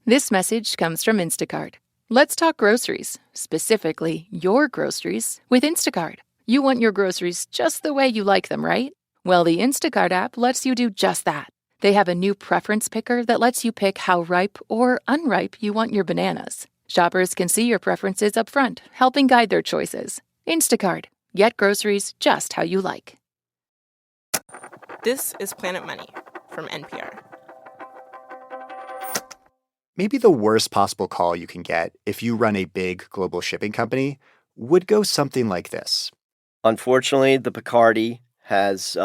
This message comes from Instacart. Let's talk groceries, specifically your groceries, with Instacart. You want your groceries just the way you like them, right? Well, the Instacart app lets you do just that. They have a new preference picker that lets you pick how ripe or unripe you want your bananas. Shoppers can see your preferences up front, helping guide their choices. Instacart. Get groceries just how you like. This is Planet Money from NPR. Maybe the worst possible call you can get if you run a big global shipping company would go something like this. Unfortunately, the Picardy has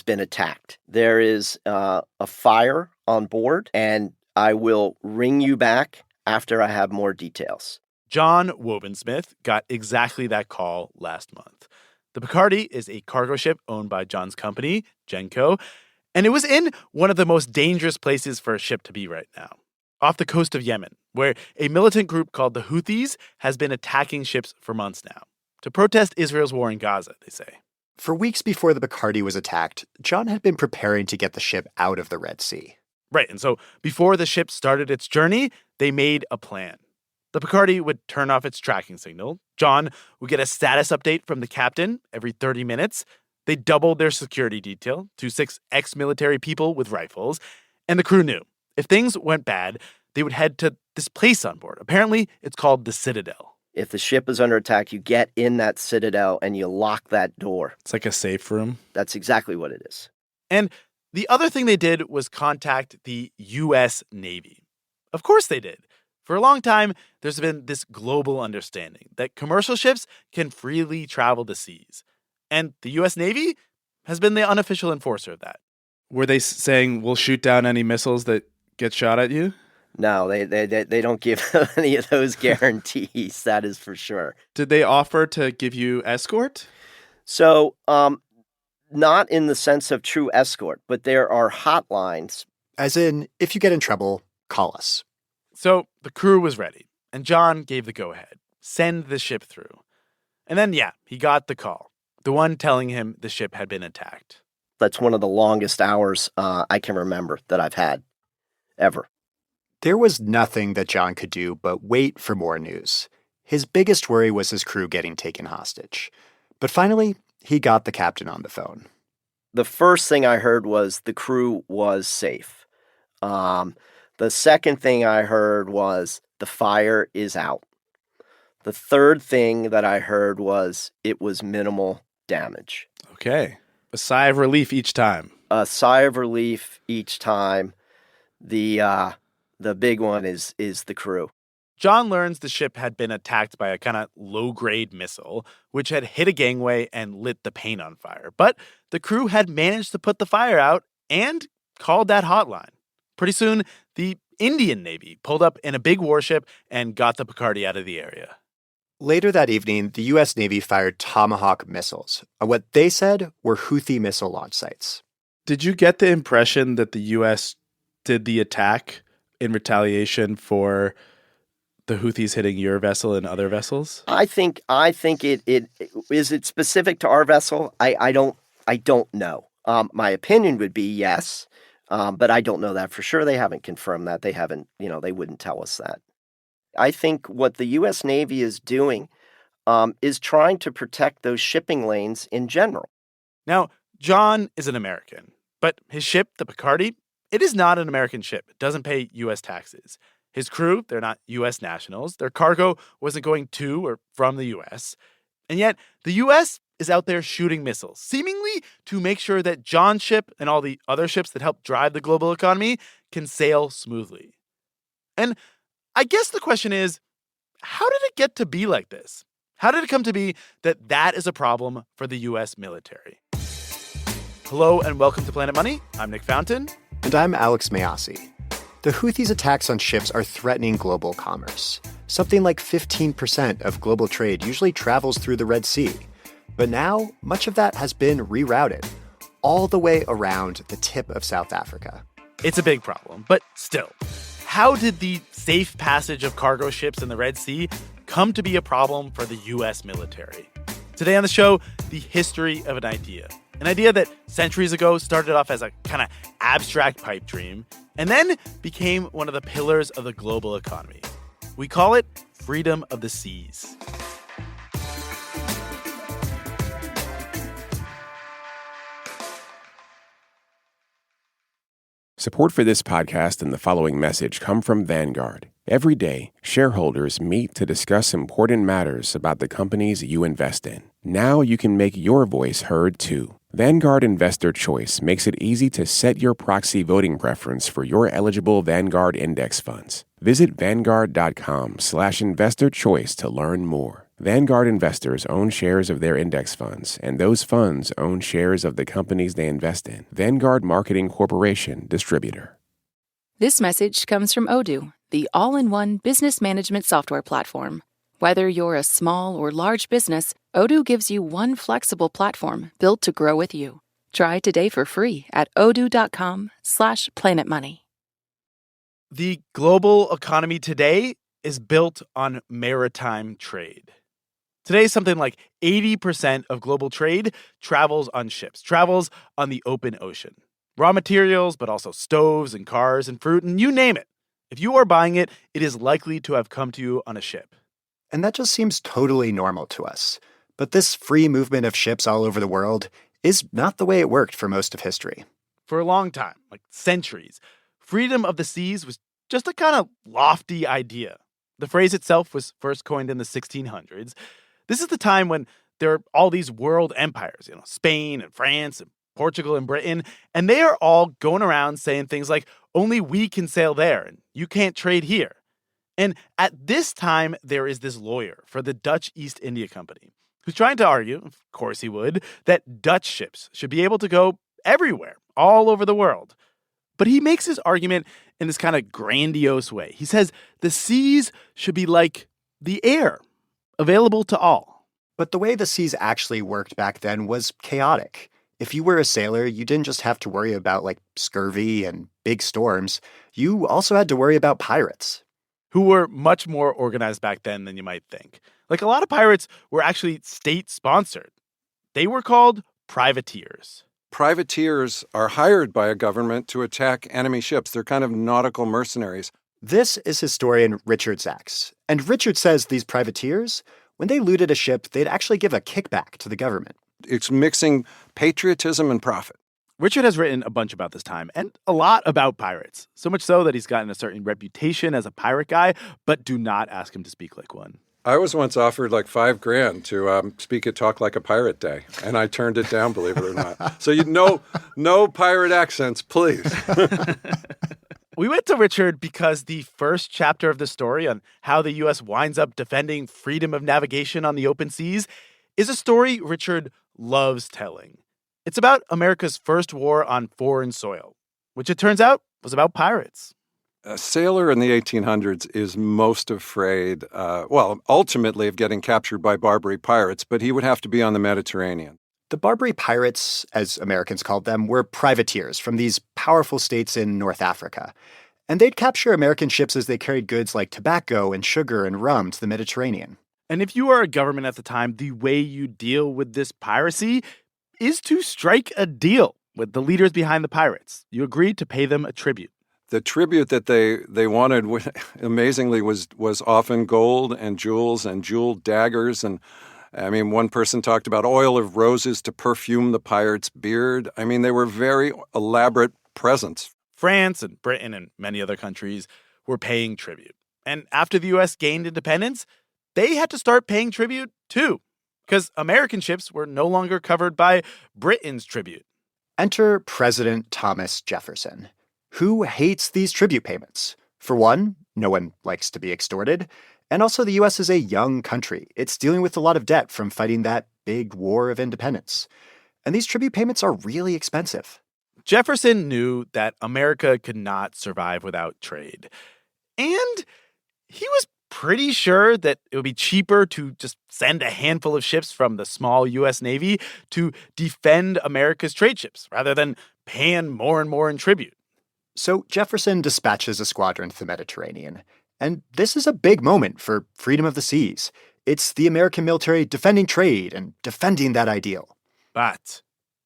been attacked. There is a fire on board, and I will ring you back after I have more details. John Wobensmith got exactly that call last month. The Picardy is a cargo ship owned by John's company, Genco, and it was in one of the most dangerous places for a ship to be right now, off the coast of Yemen, where a militant group called the Houthis has been attacking ships for months now to protest Israel's war in Gaza, they say. For weeks before the Picardy was attacked, John had been preparing to get the ship out of the Red Sea. Right, and so before the ship started its journey, they made a plan. The Picardy would turn off its tracking signal. John would get a status update from the captain every 30 minutes. They doubled their security detail to 6 ex-military people with rifles, and the crew knew if things went bad, they would head to this place on board. Apparently, it's called the Citadel. If the ship is under attack, you get in that Citadel and you lock that door. It's like a safe room. That's exactly what it is. And the other thing they did was contact the U.S. Navy. Of course they did. For a long time, there's been this global understanding that commercial ships can freely travel the seas. And the U.S. Navy has been the unofficial enforcer of that. Were they saying, we'll shoot down any missiles that get shot at you? No, they don't give any of those guarantees, that is for sure. Did they offer to give you escort? So, not in the sense of true escort, but there are hotlines. As in, if you get in trouble, call us. So the crew was ready, and John gave the go-ahead. Send the ship through. And then, he got the call. The one telling him the ship had been attacked. That's one of the longest hours I can remember that I've had, ever. There was nothing that John could do but wait for more news. His biggest worry was his crew getting taken hostage. But finally, he got the captain on the phone. The first thing I heard was the crew was safe. The second thing I heard was the fire is out. The third thing that I heard was it was minimal damage. Okay. A sigh of relief each time. A sigh of relief each time. The big one is the crew. John learns the ship had been attacked by a kind of low-grade missile, which had hit a gangway and lit the paint on fire. But the crew had managed to put the fire out and called that hotline. Pretty soon, the Indian Navy pulled up in a big warship and got the Picardy out of the area. Later that evening, the U.S. Navy fired Tomahawk missiles on what they said were Houthi missile launch sites. Did you get the impression that the U.S. did the attack in retaliation for the Houthis hitting your vessel and other vessels? I think it is it specific to our vessel? I don't know. My opinion would be yes, but I don't know that for sure. They haven't confirmed that. They haven't, they wouldn't tell us that. I think what the U.S. Navy is doing is trying to protect those shipping lanes in general. Now, John is an American, but his ship, the Picardy, it is not an American ship. It doesn't pay U.S. taxes. His crew, they're not U.S. nationals. Their cargo wasn't going to or from the U.S. And yet, the U.S. is out there shooting missiles, seemingly to make sure that John's ship and all the other ships that help drive the global economy can sail smoothly. And I guess the question is, how did it get to be like this? How did it come to be that that is a problem for the U.S. military? Hello and welcome to Planet Money. I'm Nick Fountain. And I'm Alex Mayyasi. The Houthis' attacks on ships are threatening global commerce. Something like 15% of global trade usually travels through the Red Sea. But now, much of that has been rerouted, all the way around the tip of South Africa. It's a big problem, but still, how did the safe passage of cargo ships in the Red Sea come to be a problem for the U.S. military? Today on the show, the history of an idea that centuries ago started off as a kind of abstract pipe dream and then became one of the pillars of the global economy. We call it freedom of the seas. Support for this podcast and the following message come from Vanguard. Every day, shareholders meet to discuss important matters about the companies you invest in. Now you can make your voice heard too. Vanguard Investor Choice makes it easy to set your proxy voting preference for your eligible Vanguard index funds. Visit Vanguard.com/investorchoice to learn more. Vanguard investors own shares of their index funds, and those funds own shares of the companies they invest in. Vanguard Marketing Corporation, distributor. This message comes from Odoo, the all-in-one business management software platform. Whether you're a small or large business, Odoo gives you one flexible platform built to grow with you. Try today for free at odoo.com/planetmoney. The global economy today is built on maritime trade. Today, something like 80% of global trade travels on ships, travels on the open ocean. Raw materials, but also stoves and cars and fruit, and you name it. If you are buying it, it is likely to have come to you on a ship. And that just seems totally normal to us. But this free movement of ships all over the world is not the way it worked for most of history. For a long time, like centuries, freedom of the seas was just a kind of lofty idea. The phrase itself was first coined in the 1600s. This is the time when there are all these world empires, Spain and France and Portugal and Britain, and they are all going around saying things like, only we can sail there and you can't trade here. And at this time, there is this lawyer for the Dutch East India Company who's trying to argue, of course he would, that Dutch ships should be able to go everywhere, all over the world. But he makes his argument in this kind of grandiose way. He says the seas should be like the air, available to all. But the way the seas actually worked back then was chaotic. If you were a sailor, you didn't just have to worry about scurvy and big storms. You also had to worry about pirates. Who were much more organized back then than you might think. A lot of pirates were actually state-sponsored. They were called privateers. Privateers are hired by a government to attack enemy ships. They're kind of nautical mercenaries. This is historian Richard Sachs. And Richard says these privateers, when they looted a ship, they'd actually give a kickback to the government. It's mixing patriotism and profit. Richard has written a bunch about this time, and a lot about pirates. So much so that he's gotten a certain reputation as a pirate guy, but do not ask him to speak like one. I was once offered $5,000 to speak at Talk Like a Pirate Day, and I turned it down, believe it or not. So no pirate accents, please. We went to Richard because the first chapter of the story on how the U.S. winds up defending freedom of navigation on the open seas is a story Richard loves telling. It's about America's first war on foreign soil, which it turns out was about pirates. A sailor in the 1800s is most afraid, ultimately of getting captured by Barbary pirates, but he would have to be on the Mediterranean. The Barbary pirates, as Americans called them, were privateers from these powerful states in North Africa. And they'd capture American ships as they carried goods like tobacco and sugar and rum to the Mediterranean. And if you are a government at the time, the way you deal with this piracy is to strike a deal with the leaders behind the pirates. You agree to pay them a tribute. The tribute that they wanted, amazingly, was often gold and jeweled daggers. And one person talked about oil of roses to perfume the pirate's beard. They were very elaborate presents. France and Britain and many other countries were paying tribute. And after the U.S. gained independence, they had to start paying tribute too, because American ships were no longer covered by Britain's tribute. Enter President Thomas Jefferson. Who hates these tribute payments? For one, no one likes to be extorted. And also, the U.S. is a young country. It's dealing with a lot of debt from fighting that big war of independence. And these tribute payments are really expensive. Jefferson knew that America could not survive without trade. And he was pretty sure that it would be cheaper to just send a handful of ships from the small U.S. Navy to defend America's trade ships rather than paying more and more in tribute. So Jefferson dispatches a squadron to the Mediterranean. And this is a big moment for freedom of the seas. It's the American military defending trade and defending that ideal. But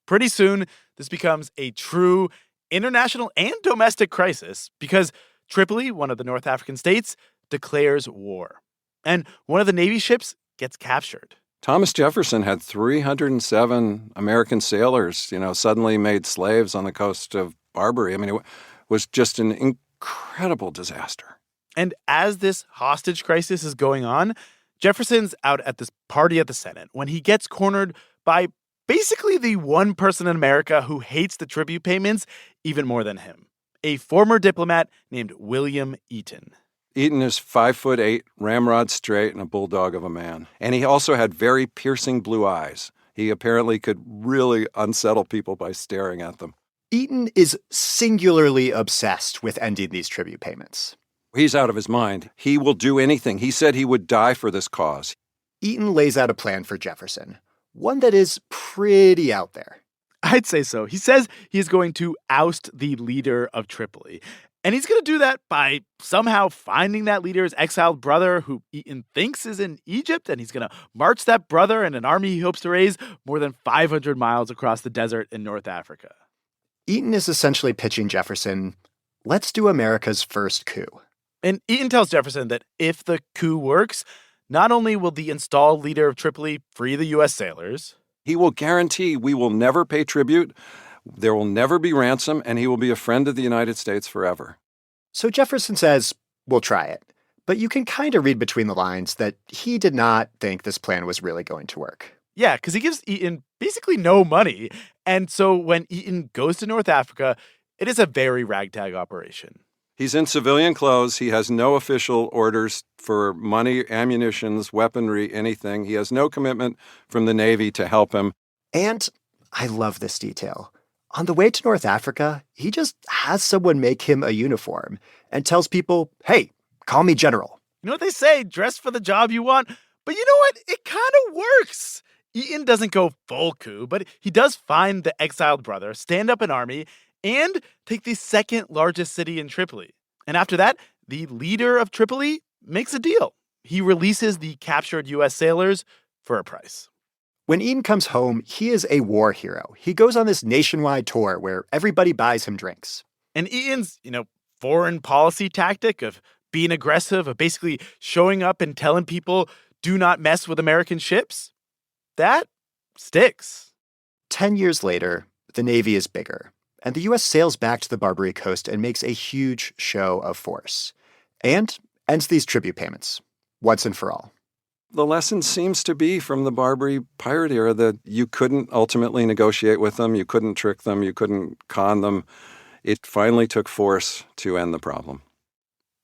pretty soon, this becomes a true international and domestic crisis because Tripoli, one of the North African states, declares war. And one of the Navy ships gets captured. Thomas Jefferson had 307 American sailors, suddenly made slaves on the coast of Barbary. I mean, it was just an incredible disaster. And as this hostage crisis is going on, Jefferson's out at this party at the Senate when he gets cornered by basically the one person in America who hates the tribute payments even more than him, a former diplomat named William Eaton. Eaton is 5'8", ramrod straight, and a bulldog of a man. And he also had very piercing blue eyes. He apparently could really unsettle people by staring at them. Eaton is singularly obsessed with ending these tribute payments. He's out of his mind. He will do anything. He said he would die for this cause. Eaton lays out a plan for Jefferson, one that is pretty out there. I'd say so. He says he's going to oust the leader of Tripoli. And he's going to do that by somehow finding that leader's exiled brother who Eaton thinks is in Egypt, and he's going to march that brother and an army he hopes to raise more than 500 miles across the desert in North Africa. Eaton is essentially pitching Jefferson, let's do America's first coup. And Eaton tells Jefferson that if the coup works, not only will the installed leader of Tripoli free the U.S. sailors, he will guarantee we will never pay tribute, there will never be ransom, and he will be a friend of the United States forever. So Jefferson says, we'll try it. But you can kind of read between the lines that he did not think this plan was really going to work. Yeah, because he gives Eaton basically no money. And so when Eaton goes to North Africa, it is a very ragtag operation. He's in civilian clothes. He has no official orders for money, ammunitions, weaponry, anything. He has no commitment from the Navy to help him. And I love this detail. On the way to North Africa, he just has someone make him a uniform and tells people, hey, call me General. You know what they say, dress for the job you want. But you know what? It kind of works. Eaton doesn't go full coup, but he does find the exiled brother, stand up an army, and take the second largest city in Tripoli. And after that, the leader of Tripoli makes a deal. He releases the captured U.S. sailors for a price. When Eaton comes home, he is a war hero. He goes on this nationwide tour where everybody buys him drinks. And Eaton's, foreign policy tactic of being aggressive, of basically showing up and telling people, do not mess with American ships, that sticks. 10 years later, the Navy is bigger, and the U.S. sails back to the Barbary Coast and makes a huge show of force, and ends these tribute payments, once and for all. The lesson seems to be from the Barbary pirate era that you couldn't ultimately negotiate with them, you couldn't trick them, you couldn't con them. It finally took force to end the problem.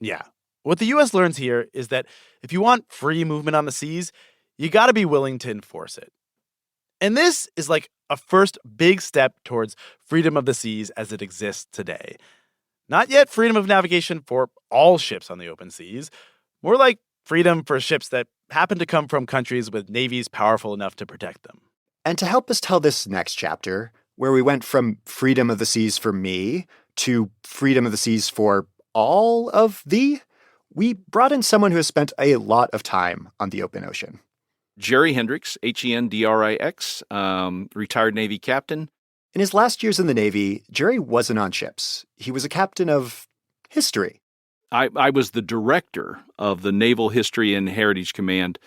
Yeah. What the U.S. learns here is that if you want free movement on the seas, you got to be willing to enforce it. And this is like a first big step towards freedom of the seas as it exists today. Not yet freedom of navigation for all ships on the open seas, more like freedom for ships that happen to come from countries with navies powerful enough to protect them. And to help us tell this next chapter, where we went from freedom of the seas for me to freedom of the seas for all of thee, we brought in someone who has spent a lot of time on the open ocean. Jerry Hendricks, Hendrix, retired Navy captain. In his last years in the Navy, Jerry wasn't on ships. He was a captain of history. I was the director of the Naval History and Heritage Command,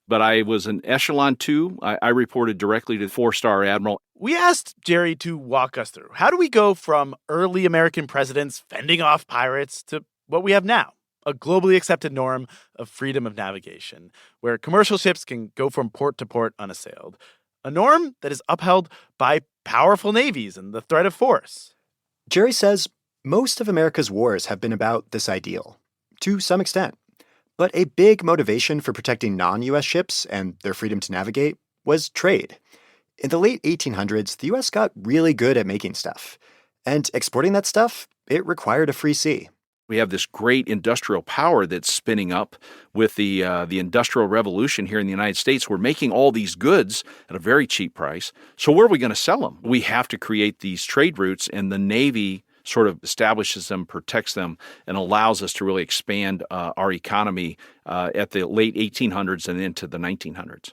but I was an Echelon 2. I reported directly to the 4-star admiral. We asked Jerry to walk us through. How do we go from early American presidents fending off pirates to what we have now? A globally accepted norm of freedom of navigation, where commercial ships can go from port to port unassailed. A norm that is upheld by powerful navies and the threat of force. Jerry says most of America's wars have been about this ideal, to some extent. But a big motivation for protecting non-U.S. ships and their freedom to navigate was trade. In the late 1800s, the U.S. got really good at making stuff. And exporting that stuff, it required a free sea. We have this great industrial power that's spinning up with the Industrial Revolution here in the United States. We're making all these goods at a very cheap price. So where are we going to sell them? We have to create these trade routes, and the Navy sort of establishes them, protects them, and allows us to really expand our economy at the late 1800s and into the 1900s.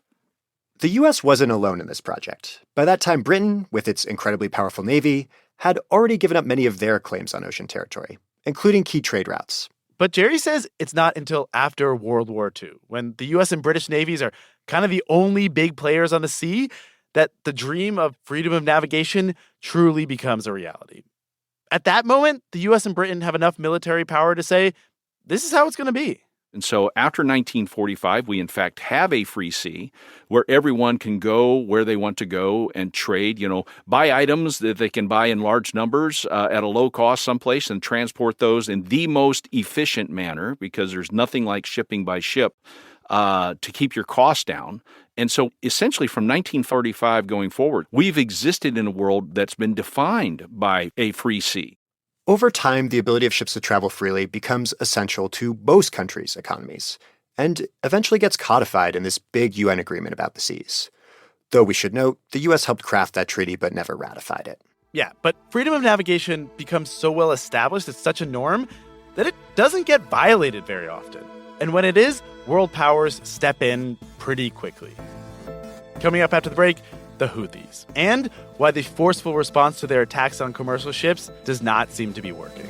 The U.S. wasn't alone in this project. By that time, Britain, with its incredibly powerful navy, had already given up many of their claims on ocean territory, including key trade routes. But Jerry says it's not until after World War II, when the U.S. and British navies are kind of the only big players on the sea, that the dream of freedom of navigation truly becomes a reality. At that moment, the U.S. and Britain have enough military power to say, this is how it's going to be. And so after 1945, we in fact have a free sea where everyone can go where they want to go and trade, buy items that they can buy in large numbers at a low cost someplace and transport those in the most efficient manner, because there's nothing like shipping by ship to keep your costs down. And so essentially from 1945 going forward, we've existed in a world that's been defined by a free sea. Over time, the ability of ships to travel freely becomes essential to most countries' economies, and eventually gets codified in this big UN agreement about the seas. Though we should note, the U.S. helped craft that treaty but never ratified it. Yeah, but freedom of navigation becomes so well established, it's such a norm, that it doesn't get violated very often. And when it is, world powers step in pretty quickly. Coming up after the break, the Houthis, and why the forceful response to their attacks on commercial ships does not seem to be working.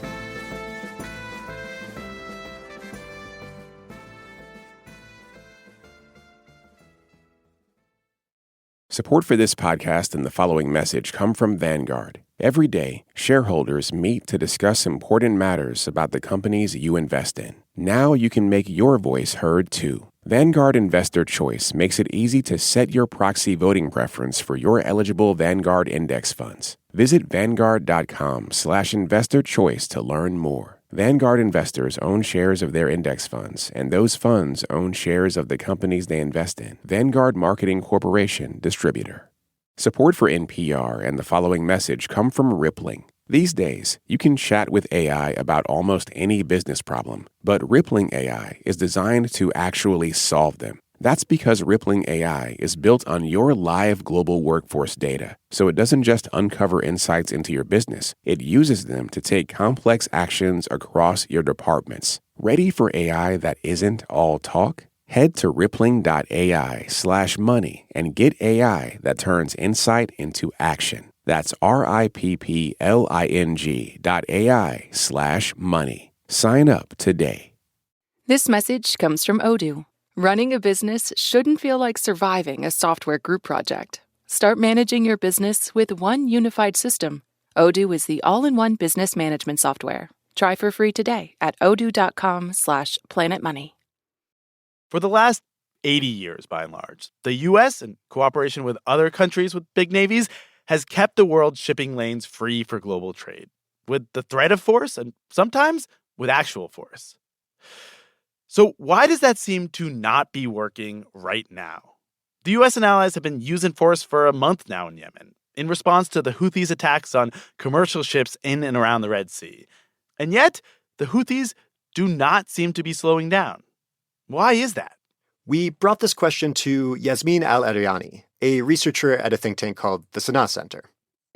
Support for this podcast and the following message come from Vanguard. Every day, shareholders meet to discuss important matters about the companies you invest in. Now you can make your voice heard too. Vanguard Investor Choice makes it easy to set your proxy voting preference for your eligible Vanguard index funds. Visit Vanguard.com/investor choice to learn more. Vanguard investors own shares of their index funds, and those funds own shares of the companies they invest in. Vanguard Marketing Corporation, Distributor. Support for NPR and the following message come from Rippling. These days, you can chat with AI about almost any business problem, but Rippling AI is designed to actually solve them. That's because Rippling AI is built on your live global workforce data, so it doesn't just uncover insights into your business, it uses them to take complex actions across your departments. Ready for AI that isn't all talk? Head to rippling.ai/money and get AI that turns insight into action. That's rippling.ai/money. Sign up today. This message comes from Odoo. Running a business shouldn't feel like surviving a software group project. Start managing your business with one unified system. Odoo is the all-in-one business management software. Try for free today at odoo.com/planetmoney. For the last 80 years, by and large, the U.S., in cooperation with other countries with big navies, has kept the world's shipping lanes free for global trade, with the threat of force and sometimes with actual force. So why does that seem to not be working right now? The U.S. and allies have been using force for a month now in Yemen, in response to the Houthis' attacks on commercial ships in and around the Red Sea. And yet, the Houthis do not seem to be slowing down. Why is that? We brought this question to Yasmin Al-Ariani, a researcher at a think tank called the Sana'a Center.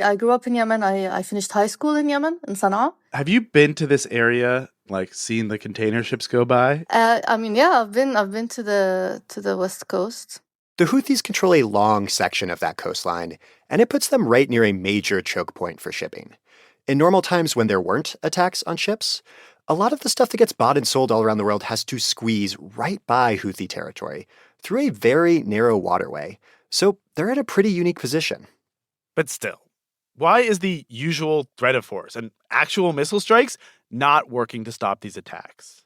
I grew up in Yemen. I finished high school in Yemen, in Sana'a. Have you been to this area, like seen the container ships go by? I've been to the West Coast. The Houthis control a long section of that coastline, and it puts them right near a major choke point for shipping. In normal times when there weren't attacks on ships, a lot of the stuff that gets bought and sold all around the world has to squeeze right by Houthi territory through a very narrow waterway. So they're in a pretty unique position. But still, why is the usual threat of force and actual missile strikes not working to stop these attacks?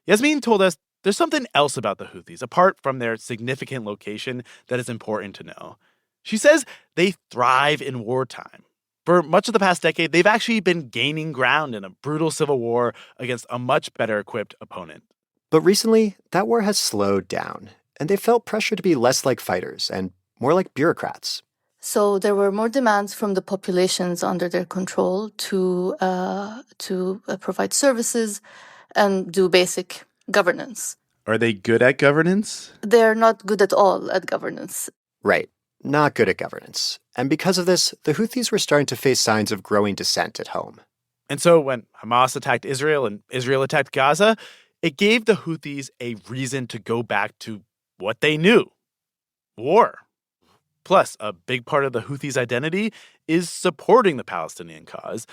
Yasmin told us there's something else about the Houthis, apart from their significant location, that is important to know. She says they thrive in wartime. For much of the past decade, they've actually been gaining ground in a brutal civil war against a much better equipped opponent. But recently, that war has slowed down, and they felt pressure to be less like fighters and more like bureaucrats. So there were more demands from the populations under their control to provide services and do basic governance. Are they good at governance? They're not good at all at governance. Right. Not good at governance. And because of this, the Houthis were starting to face signs of growing dissent at home. And so when Hamas attacked Israel and Israel attacked Gaza, it gave the Houthis a reason to go back to what they knew: war. Plus, a big part of the Houthis' identity is supporting the Palestinian cause.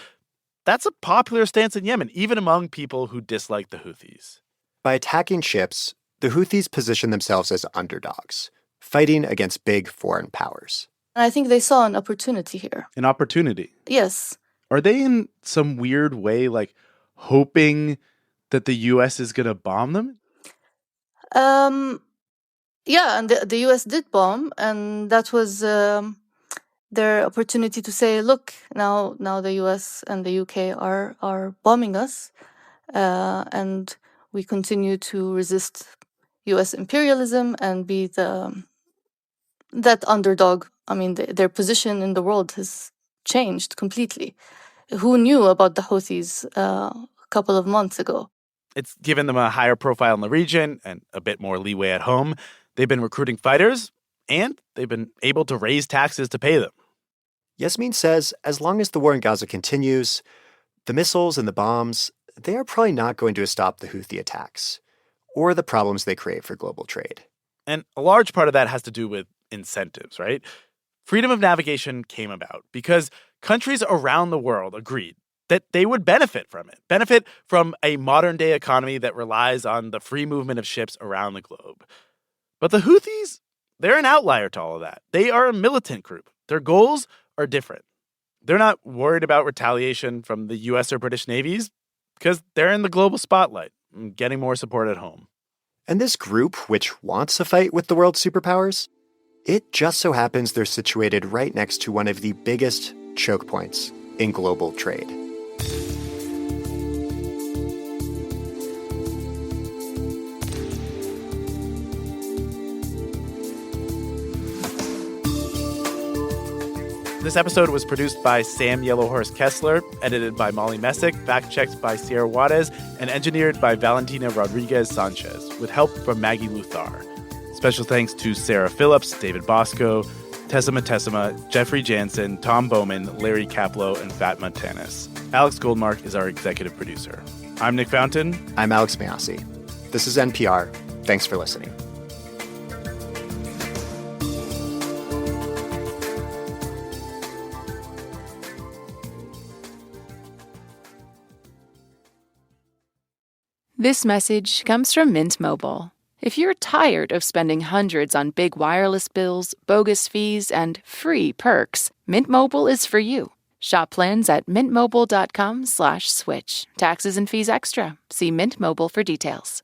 That's a popular stance in Yemen, even among people who dislike the Houthis. By attacking ships, the Houthis position themselves as underdogs, fighting against big foreign powers. And I think they saw an opportunity here. An opportunity? Yes. Are they in some weird way, like, hoping that the U.S. is going to bomb them? Yeah, and the U.S. did bomb, and that was their opportunity to say, look, now the U.S. and the U.K. are bombing us, and we continue to resist U.S. imperialism and be that underdog. I mean, their position in the world has changed completely. Who knew about the Houthis a couple of months ago? It's given them a higher profile in the region and a bit more leeway at home. They've been recruiting fighters, and they've been able to raise taxes to pay them. Yasmin says as long as the war in Gaza continues, the missiles and the bombs, they are probably not going to stop the Houthi attacks or the problems they create for global trade. And a large part of that has to do with incentives, right? Freedom of navigation came about because countries around the world agreed that they would benefit from it, benefit from a modern-day economy that relies on the free movement of ships around the globe. But the Houthis, they're an outlier to all of that. They are a militant group. Their goals are different. They're not worried about retaliation from the U.S. or British navies because they're in the global spotlight and getting more support at home. And this group, which wants a fight with the world's superpowers, it just so happens they're situated right next to one of the biggest choke points in global trade. This episode was produced by Sam Yellowhorse Kesler, edited by Molly Messick, fact-checked by Sierra Juarez, and engineered by Valentina Rodríguez Sánchez, with help from Maggie Luthar. Special thanks to Sarah Phillips, David Bosco, Tessima, Jeffrey Jansen, Tom Bowman, Larry Kaplow, and Fatma Tanis. Alex Goldmark is our executive producer. I'm Nick Fountain. I'm Alex Mayyasi. This is NPR. Thanks for listening. This message comes from Mint Mobile. If you're tired of spending hundreds on big wireless bills, bogus fees, and free perks, Mint Mobile is for you. Shop plans at mintmobile.com/switch. Taxes and fees extra. See Mint Mobile for details.